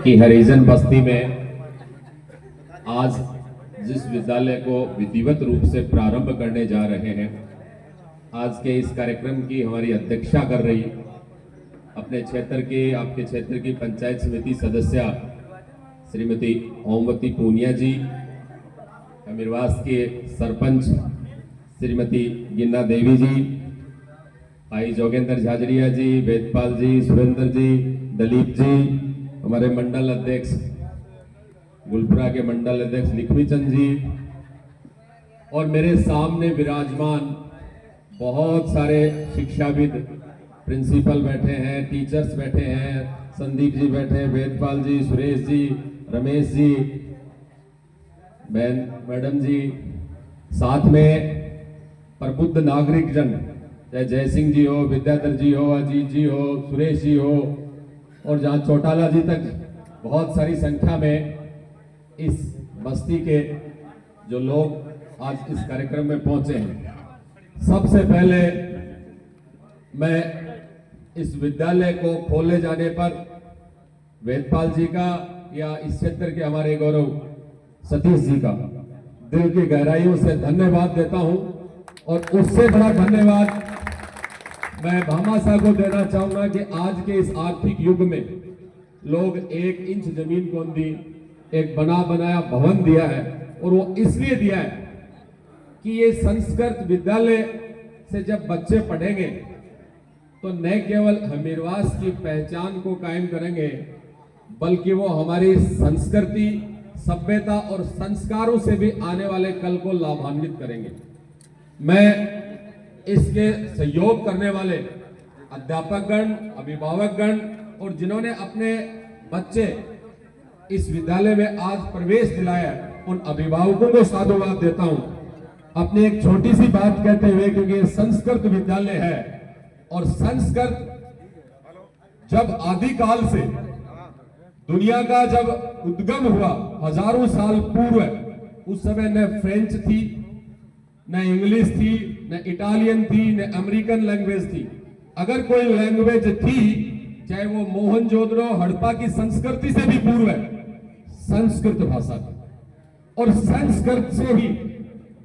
कि हरिजन बस्ती में आज जिस विद्यालय को विधिवत रूप से प्रारंभ करने जा रहे हैं, आज के इस कार्यक्रम की हमारी अध्यक्षता कर रही अपने क्षेत्र के आपके क्षेत्र की पंचायत समिति सदस्य श्रीमती ओमवती पूनिया जी, अमीरवास के सरपंच श्रीमती गिन्ना देवी जी, भाई जोगेंद्र झाजरिया जी, वेदपाल जी, सुरेंद्र जी, दलीप जी, हमारे मंडल अध्यक्ष गुलपुरा के मंडल अध्यक्ष लिखमीचंद जी, और मेरे सामने विराजमान बहुत सारे शिक्षाविद, प्रिंसिपल बैठे हैं, टीचर्स बैठे हैं, संदीप जी बैठे हैं, वेदपाल जी, सुरेश जी, रमेश जी, मैडम जी, साथ में प्रबुद्ध नागरिक जन चाहे जय सिंह जी हो, विद्याधर जी हो, अजीत जी हो, सुरेश जी हो, और जहाँ चौटाला जी तक बहुत सारी संख्या में इस बस्ती के जो लोग आज इस कार्यक्रम में पहुंचे हैं। सबसे पहले मैं इस विद्यालय को खोले जाने पर वेदपाल जी का या इस क्षेत्र के हमारे गौरव सतीश जी का दिल की गहराइयों से धन्यवाद देता हूं, और उससे बड़ा धन्यवाद मैं भामाशाह को देना चाहूंगा कि आज के इस आर्थिक युग में लोग 1 इंच जमीन को दी, एक बना बनाया भवन दिया है, और वो इसलिए दिया है कि ये संस्कृत विद्यालय से जब बच्चे पढ़ेंगे तो न केवल हमीरवास की पहचान को कायम करेंगे, बल्कि वो हमारी संस्कृति, सभ्यता और संस्कारों से भी आने वाले कल को लाभान्वित करेंगे। मैं इसके सहयोग करने वाले अध्यापकगण, अभिभावकगण और जिन्होंने अपने बच्चे इस विद्यालय में आज प्रवेश दिलाया, उन अभिभावकों को साधुवाद देता हूं। अपनी एक छोटी सी बात कहते हुए, क्योंकि ये संस्कृत विद्यालय है और संस्कृत जब आदिकाल से दुनिया का जब उद्गम हुआ, हजारों साल पूर्व, उस समय न फ्रेंच थी, न इंग्लिश थी, न इटालियन थी, न अमेरिकन लैंग्वेज थी। अगर कोई लैंग्वेज थी, चाहे वो मोहनजोदड़ो हड़प्पा की संस्कृति से भी पूर्व है, संस्कृत भाषा थी। और संस्कृत से ही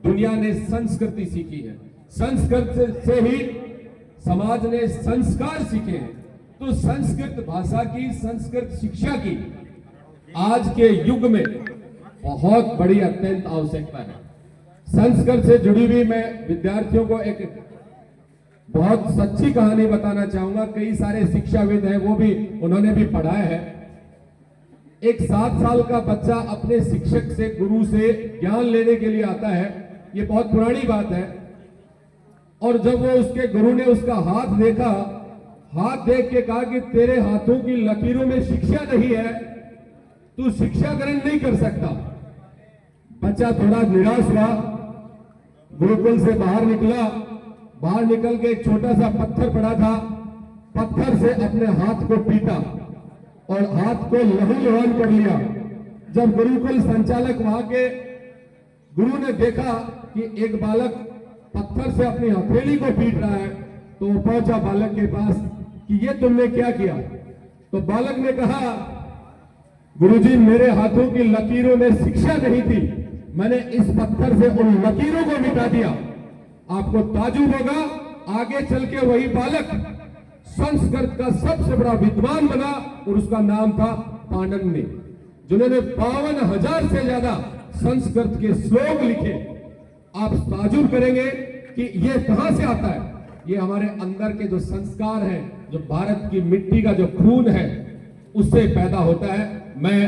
दुनिया ने संस्कृति सीखी है, संस्कृत से ही समाज ने संस्कार सीखे हैं। तो संस्कृत भाषा की, संस्कृत शिक्षा की आज के युग में बहुत बड़ी अत्यंत आवश्यकता है। संस्कृत से जुड़ी हुई मैं विद्यार्थियों को एक बहुत सच्ची कहानी बताना चाहूंगा। कई सारे शिक्षाविद हैं, वो भी उन्होंने भी पढ़ाया है। एक 7 साल का बच्चा अपने शिक्षक से, गुरु से ज्ञान लेने के लिए आता है। ये बहुत पुरानी बात है। और जब वो उसके गुरु ने उसका हाथ देखा, हाथ देख के कहा कि तेरे हाथों की लकीरों में शिक्षा नहीं है, तू शिक्षा ग्रहण नहीं कर सकता। बच्चा थोड़ा निराश हुआ, गुरुकुल से बाहर निकला। बाहर निकल के एक छोटा सा पत्थर पड़ा था, पत्थर से अपने हाथ को पीटा और हाथ को लहूलुहान कर लिया। जब गुरुकुल संचालक वहां के गुरु ने देखा कि एक बालक पत्थर से अपनी हथेली को पीट रहा है, तो वो पहुंचा बालक के पास कि ये तुमने क्या किया। तो बालक ने कहा, गुरुजी मेरे हाथों की लकीरों में शिक्षा नहीं थी, मैंने इस पत्थर से उन लकीरों को मिटा दिया। आपको ताजुब होगा, आगे चल के वही बालक संस्कृत का सबसे बड़ा विद्वान बना, और उसका नाम था पाणिनि, जिन्होंने 52,000 से ज्यादा संस्कृत के श्लोक लिखे। आप ताजुब करेंगे कि ये कहां से आता है। ये हमारे अंदर के जो संस्कार हैं, जो भारत की मिट्टी का जो खून है, उससे पैदा होता है। मैं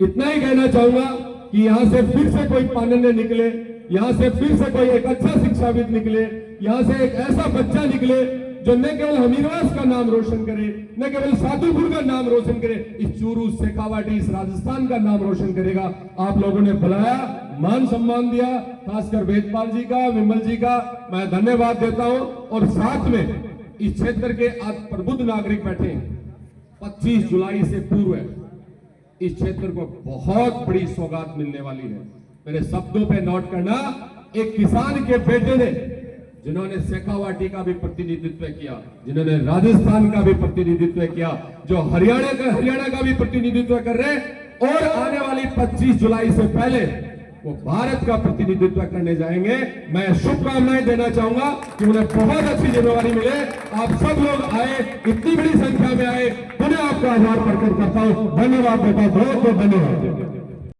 इतना ही कहना चाहूंगा कि यहां से फिर से कोई पाणिनि निकले, यहां से फिर से कोई एक अच्छा शिक्षाविद निकले, यहां से एक ऐसा बच्चा निकले जो न केवल हमीरवास का नाम रोशन करे, न केवल साधुपुर का नाम रोशन करे, इस चूरू, शेखावाटी, इस राजस्थान का नाम रोशन करेगा। आप लोगों ने बुलाया, मान सम्मान दिया, खासकर वेदपाल जी का, विमल जी का मैं धन्यवाद देता हूं। और साथ में इस क्षेत्र के आज प्रबुद्ध नागरिक बैठे हैं। 25 जुलाई से पूर्व इस क्षेत्र को बहुत बड़ी सौगात मिलने वाली है। मेरे शब्दों पे नोट करना, एक किसान के बेटे ने जिन्होंने शेखावाटी का भी प्रतिनिधित्व किया, जिन्होंने राजस्थान का भी प्रतिनिधित्व किया, जो हरियाणा का भी प्रतिनिधित्व कर रहे हैं और आने वाली 25 जुलाई से पहले वो भारत का प्रतिनिधित्व करने जाएंगे। मैं शुभकामनाएं देना चाहूंगा कि उन्हें बहुत अच्छी जिम्मेवारी मिले। आप सब लोग आए, इतनी बड़ी संख्या में आए, पुनः आपका आभार प्रकट करता हूं। धन्यवाद बेटा, बहुत बहुत धन्यवाद।